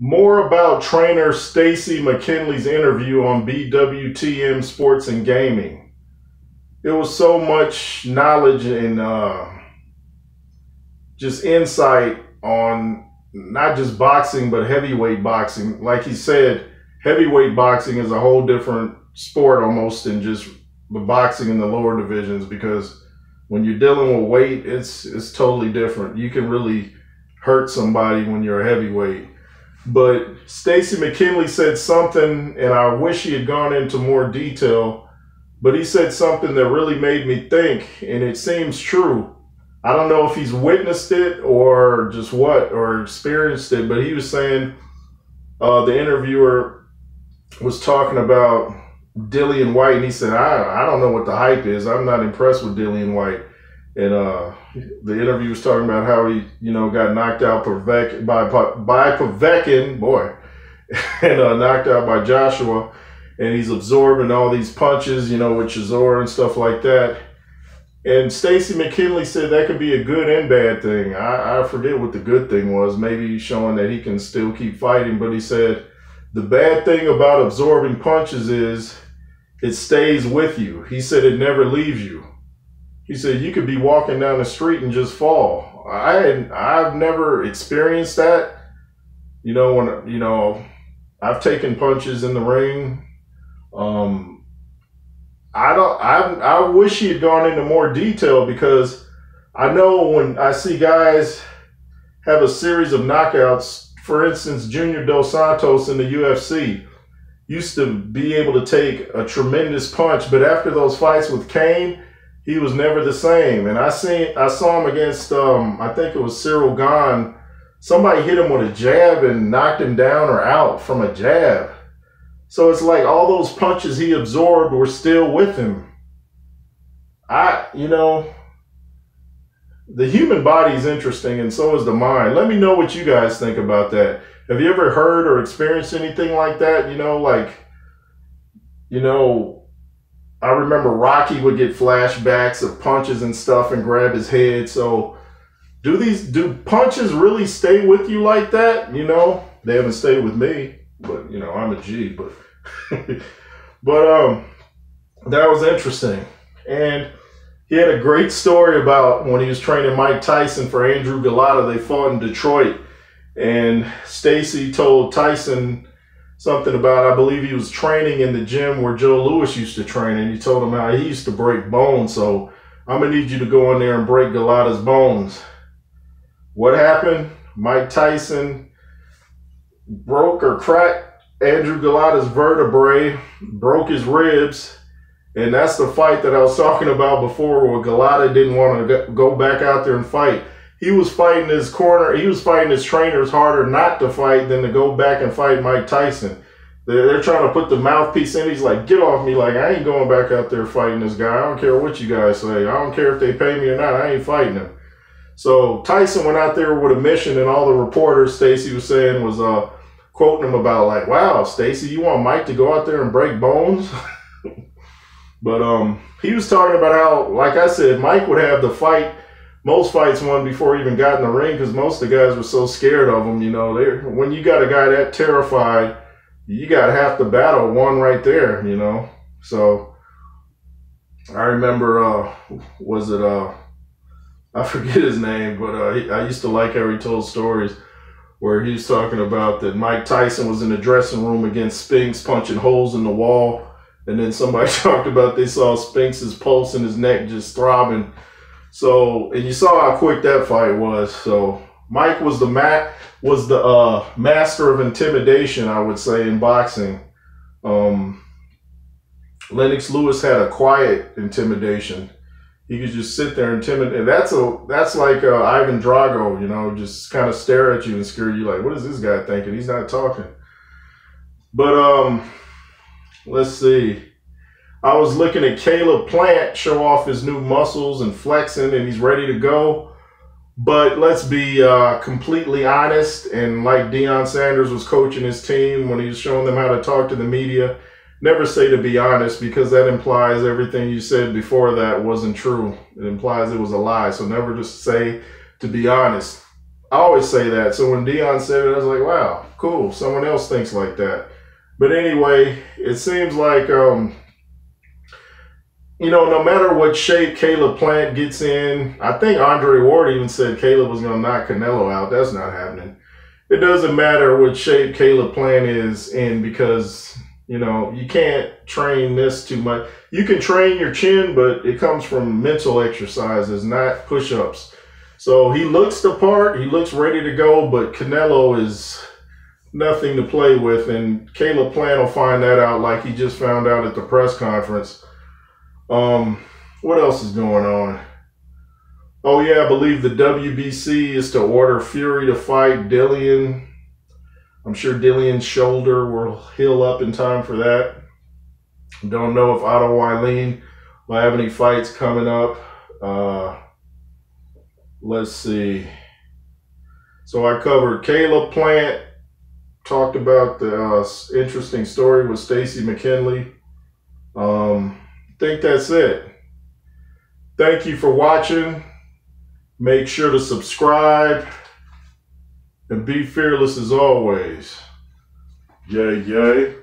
More about trainer Stacey McKinley's interview on BWTM Sports and Gaming. It was so much knowledge and just insight on not just boxing, but heavyweight boxing. Like he said, heavyweight boxing is a whole different sport almost than just the boxing in the lower divisions, because when you're dealing with weight, it's totally different. You can really hurt somebody when you're a heavyweight. But Stacey McKinley said something, and I wish he had gone into more detail, but he said something that really made me think, and it seems true. I don't know if he's witnessed it or just what, or experienced it, but he was saying the interviewer was talking about Dillian White, and he said, I don't know what the hype is. I'm not impressed with Dillian White. And the interview was talking about how he, got knocked out by Povetkin, boy, and knocked out by Joshua, and he's absorbing all these punches, with Chisora and stuff like that. And Stacey McKinley said that could be a good and bad thing. I forget what the good thing was. Maybe showing that he can still keep fighting. But he said the bad thing about absorbing punches is it stays with you. He said it never leaves you. He said you could be walking down the street and just fall. I've never experienced that. I've taken punches in the ring. I wish he had gone into more detail, because I know when I see guys have a series of knockouts, for instance, Junior Dos Santos in the UFC used to be able to take a tremendous punch, but after those fights with Kane, he was never the same. And I saw him against, I think it was Cyril Gane. Somebody hit him with a jab and knocked him down or out from a jab. So it's like all those punches he absorbed were still with him. The human body is interesting, and so is the mind. Let me know what you guys think about that. Have you ever heard or experienced anything like that? I remember Rocky would get flashbacks of punches and stuff and grab his head. So do punches really stay with you like that? They haven't stayed with me. But, I'm a G, but, but, that was interesting. And he had a great story about when he was training Mike Tyson for Andrew Galata. They fought in Detroit, and Stacey told Tyson something about, I believe he was training in the gym where Joe Louis used to train, and he told him how he used to break bones. So I'm going to need you to go in there and break Galata's bones. What happened? Mike Tyson broke or cracked Andrew Galata's vertebrae, broke his ribs, and that's the fight that I was talking about before, where Galata didn't want to go back out there and fight. He was fighting his trainers harder not to fight than to go back and fight Mike Tyson. They're trying to put the mouthpiece in. He's like, get off me. Like, I ain't going back out there fighting this guy. I don't care what you guys say. I don't care if they pay me or not. I ain't fighting him. So Tyson went out there with a mission, and all the reporters, Stacey was saying, was quoting him about, like, wow, Stacey, you want Mike to go out there and break bones? But he was talking about how, like I said, Mike would have the fight, most fights won before he even got in the ring, because most of the guys were so scared of him. When you got a guy that terrified, you got half the battle won right there, So I remember, I forget his name, but I used to like how he told stories where he was talking about that Mike Tyson was in the dressing room against Spinks punching holes in the wall. And then somebody talked about they saw Spinks's pulse in his neck just throbbing. So, and you saw how quick that fight was. So Mike was the master of intimidation, I would say, in boxing. Lennox Lewis had a quiet intimidation. He could just sit there and intimidate. That's like Ivan Drago, just kind of stare at you and scare you like, what is this guy thinking? He's not talking. But let's see. I was looking at Caleb Plant show off his new muscles and flexing, and he's ready to go. But let's be completely honest, and like Deion Sanders was coaching his team when he was showing them how to talk to the media, never say to be honest, because that implies everything you said before that wasn't true. It implies it was a lie. So never just say to be honest. I always say that. So when Dion said it, I was like, wow, cool. Someone else thinks like that. But anyway, it seems like, no matter what shape Caleb Plant gets in, I think Andre Ward even said Caleb was going to knock Canelo out. That's not happening. It doesn't matter what shape Caleb Plant is in because, you can't train this too much. You can train your chin, but it comes from mental exercises, not push-ups. So he looks the part. He looks ready to go, but Canelo is nothing to play with. And Caleb Plant will find that out like he just found out at the press conference. What else is going on? Oh, yeah, I believe the WBC is to order Fury to fight Dillian. I'm sure Dillian's shoulder will heal up in time for that. Don't know if Otto Wylien will have any fights coming up. Let's see. So I covered Caleb Plant, talked about the interesting story with Stacey McKinley. I think that's it. Thank you for watching. Make sure to subscribe and be fearless as always. Yay, yay.